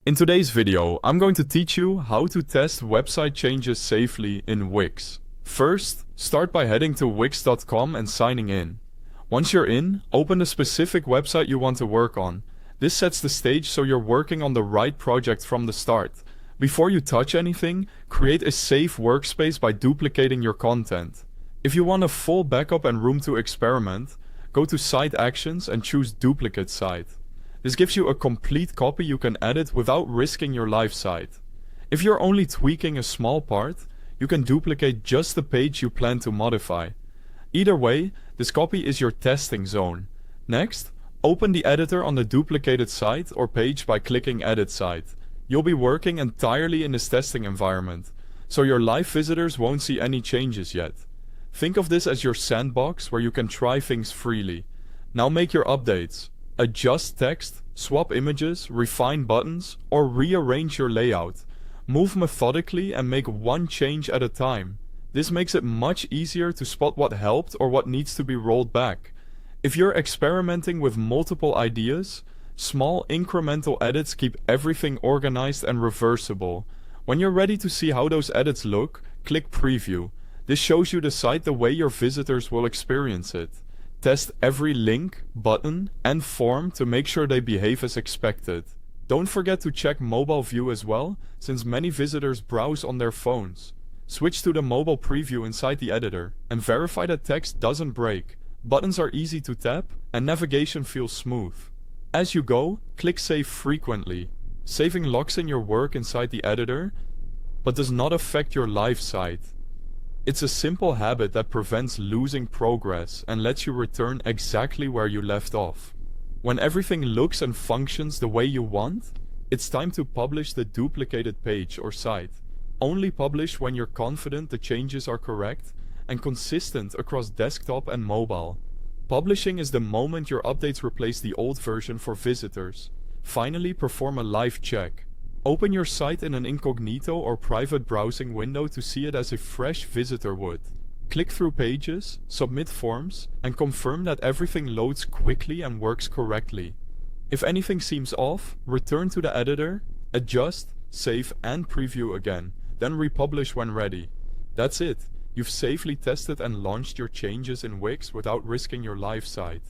In today's video, I'm going to teach you how to test website changes safely in Wix. First, start by heading to wix.com and signing in. Once you're in, open the specific website you want to work on. This sets the stage so you're working on the right project from the start. Before you touch anything, create a safe workspace by duplicating your content. If you want a full backup and room to experiment, go to Site Actions and choose Duplicate Site. This gives you a complete copy you can edit without risking your live site. If you're only tweaking a small part, you can duplicate just the page you plan to modify. Either way, this copy is your testing zone. Next, open the editor on the duplicated site or page by clicking Edit Site. You'll be working entirely in this testing environment, so your live visitors won't see any changes yet. Think of this as your sandbox where you can try things freely. Now make your updates. Adjust text, swap images, refine buttons, or rearrange your layout. Move methodically and make one change at a time. This makes it much easier to spot what helped or what needs to be rolled back. If you're experimenting with multiple ideas, small incremental edits keep everything organized and reversible. When you're ready to see how those edits look, click Preview. This shows you the site the way your visitors will experience it. Test every link, button, and form to make sure they behave as expected. Don't forget to check mobile view as well, since many visitors browse on their phones. Switch to the mobile preview inside the editor, and verify that text doesn't break. Buttons are easy to tap, and navigation feels smooth. As you go, click Save frequently. Saving locks in your work inside the editor, but does not affect your live site. It's a simple habit that prevents losing progress and lets you return exactly where you left off. When everything looks and functions the way you want, it's time to publish the duplicated page or site. Only publish when you're confident the changes are correct and consistent across desktop and mobile. Publishing is the moment your updates replace the old version for visitors. Finally, perform a live check. Open your site in an incognito or private browsing window to see it as a fresh visitor would. Click through pages, submit forms, and confirm that everything loads quickly and works correctly. If anything seems off, return to the editor, adjust, save, and preview again, then republish when ready. That's it. You've safely tested and launched your changes in Wix without risking your live site.